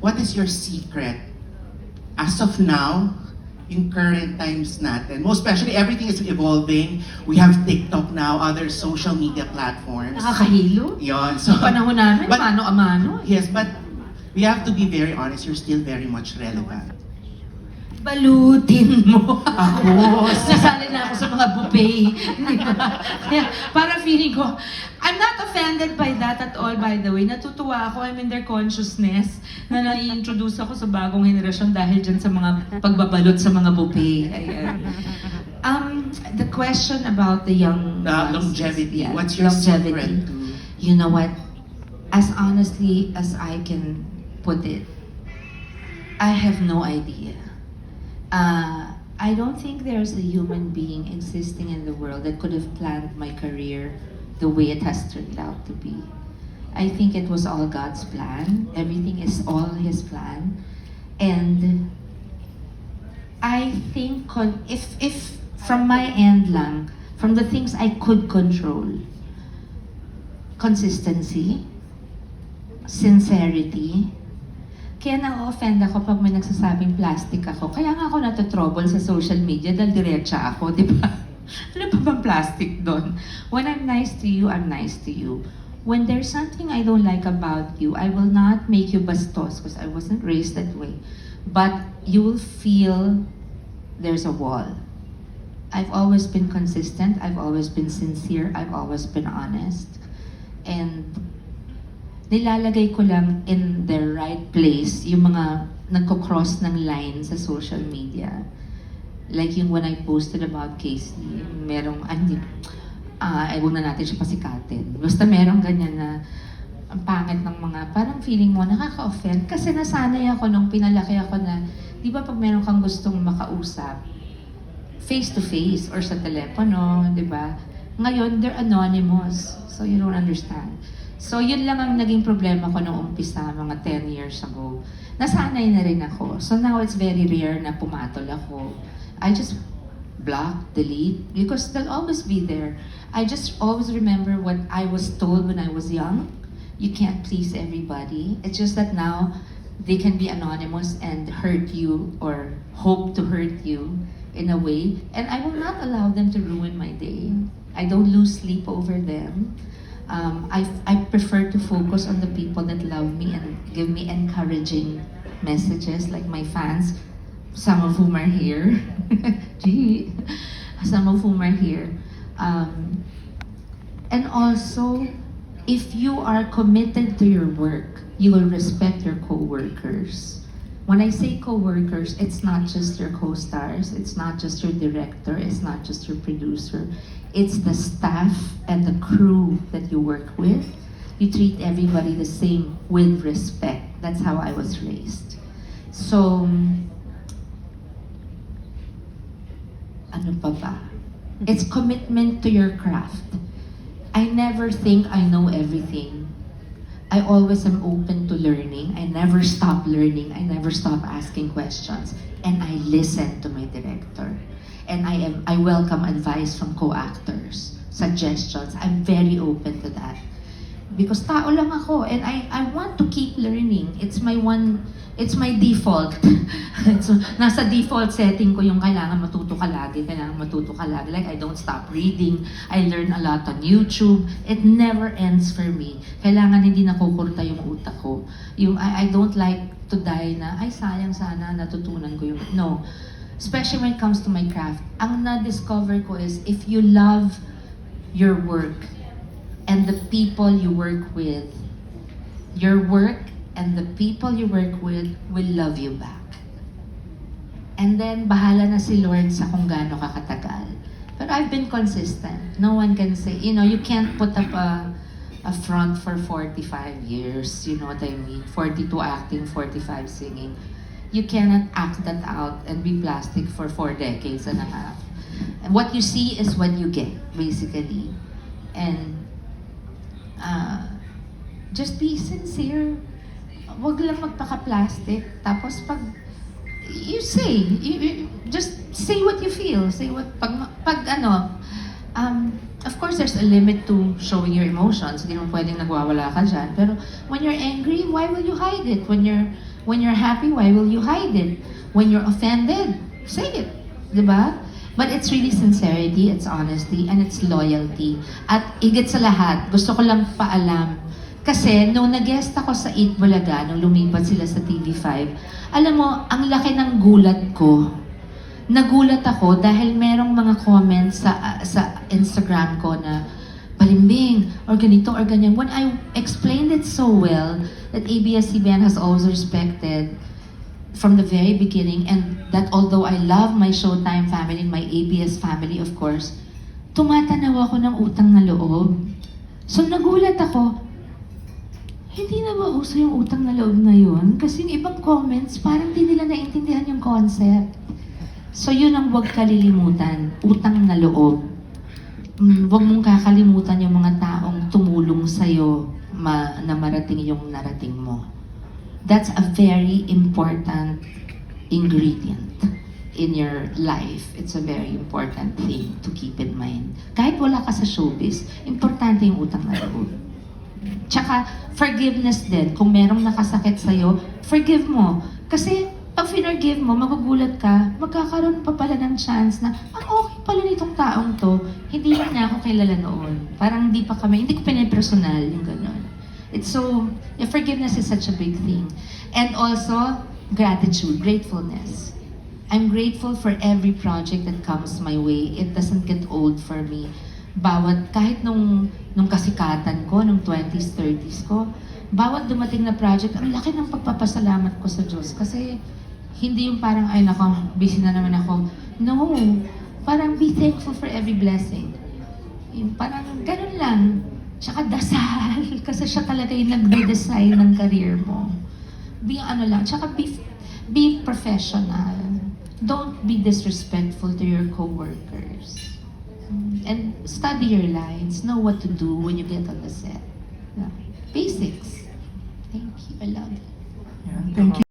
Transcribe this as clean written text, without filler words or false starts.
what is your secret as of now, in current times natin? Most especially, everything is evolving. We have TikTok now, other social media platforms. Nakakahilo. Yon. So, Sa panahon namin, But- mano a mano. yes, but we have to be very honest, you're still very much relevant. Balutin mo. Ako, Nasali na ako sa mga buffet. Di ba? Kaya, para feeling ko, I'm not offended by that at all, by the way. Natutuwa ako, I'm in their consciousness na nai-introduce ako sa bagong henerasyon dahil dyan sa mga pagbabalot sa mga buffet. Ayan. The question about the young ones, longevity. yeah, What's your secret? You know what? As honestly as I can put it, I have no idea. I don't think there's a human being existing in the world that could have planned my career the way it has turned out to be. I think it was all God's plan. Everything is all His plan. And I think if from my end lang, from the things I could control, consistency, sincerity. Kaya na-offend ako pag may nagsasabing plastic ako. Kaya nga ako natotrouble sa social media dahil diretsa ako, di ba? Ano pa bang plastic doon? When I'm nice to you, I'm nice to you. When there's something I don't like about you, I will not make you bastos because I wasn't raised that way. But you will feel there's a wall. I've always been consistent. I've always been sincere. I've always been honest. And nilalagay ko lang in the right place yung mga nagko-cross ng line sa social media. Like yung when I posted about Casey, merong, huwag na natin siya pasikatin. Basta merong ganyan na ang pangit ng mga, parang feeling mo, nakaka-offend. Kasi nasanay ako nung pinalaki ako na, di ba pag meron kang gustong makausap, face-to-face or sa telepono, di ba? Ngayon, they're anonymous. So you don't understand. So yun lang ang naging problema ko nung umpisa, mga 10 years ago. Nasanay na rin ako. So now it's very rare na pumatol ako. I just block, delete, because they'll always be there. I just always remember what I was told when I was young. You can't please everybody. It's just that now they can be anonymous and hurt you or hope to hurt you in a way. And I will not allow them to ruin my day. I don't lose sleep over them. I prefer to focus on the people that love me and give me encouraging messages, like my fans, some of whom are here. Gee, some of whom are here. And also, if you are committed to your work, you will respect your co-workers. When I say co-workers, it's not just your co-stars, it's not just your director, it's not just your producer. It's the staff and the crew that you work with. You treat everybody the same with respect. That's how I was raised. So, ano pa ba? It's commitment to your craft. I never think I know everything. I always am open to learning. I never stop learning. I never stop asking questions. And I listen to my director. And I welcome advice from co-actors, suggestions. I'm very open to that. Because tao lang ako and I want to keep learning. It's my default. Nasa default setting ko yung kailangan matuto ka lagi. Like I don't stop reading. I learn a lot on YouTube. It never ends for me. Kailangan hindi nakukurta yung utak ko. I don't like to die na, ay sayang sana natutunan ko yung, no. Especially when it comes to my craft. Ang na-discover ko is if you love your work and the people you work with, your work and the people you work with will love you back. And then, bahala na si Lord sa kung gaano ka katagal. But I've been consistent. No one can say, you can't put up a front for 45 years. You know what I mean? 42 acting, 45 singing. You cannot act that out and be plastic for 4 decades and a half. And what you see is what you get, basically. And just be sincere. Huwag lang magpaka-plastic. Tapos pag you say, you just say what you feel. Say what, Of course, there's a limit to showing your emotions. Hindi mo pwedeng nagwawala ka dyan. Pero when you're angry, why will you hide it? When you're happy, why will you hide it? When you're offended, say it. Diba? But it's really sincerity, it's honesty, and it's loyalty. At higit sa lahat, gusto ko lang paalam. Kasi nung nag-guest ako sa Eat Bulaga, nung lumipat sila sa TV5, alam mo, ang laki ng gulat ko. Nagulat ako dahil merong mga comments sa Instagram ko na balimbing, or ganito, or ganyan. When I explained it so well, that ABS-CBN has always respected from the very beginning, and that although I love my Showtime family, my ABS family, of course, tumatanaw ako ng utang na loob. So nagulat ako, hindi na ba uso yung utang na loob na yun? Kasi yung ibang comments, parang di nila naintindihan yung concept. So yun ang huwag kalilimutan, utang na loob. Huwag mong kakalimutan yung mga taong tumulong sa'yo na marating yung narating mo. That's a very important ingredient in your life. It's a very important thing to keep in mind. Kahit wala ka sa showbiz, importante yung utang na loob. Tsaka, forgiveness din. Kung merong nakasakit sa'yo, forgive mo. Kasi, pag forgive mo, magugulat ka, magkakaroon pa pala ng chance na, okay pala nitong taong to, hindi lang niya ako kilala noon. Parang hindi ko pinipersonal, yung gano'n. It's so, forgiveness is such a big thing. And also, gratitude, gratefulness. I'm grateful for every project that comes my way. It doesn't get old for me. Kahit nung kasikatan ko, nung 20s, 30s ko, bawat dumating na project, ang laki ng pagpapasalamat ko sa Diyos. Kasi, hindi yung parang, ay nako, busy na naman ako. No, parang be thankful for every blessing. Yung parang ganun lang. Tsaka dasal, kasi siya talaga yung nagde-design ng career mo. Tsaka be professional. Don't be disrespectful to your coworkers. And study your lines, know what to do when you get on the set. Yeah. Basics. Thank you, I love it. Yeah, thank you.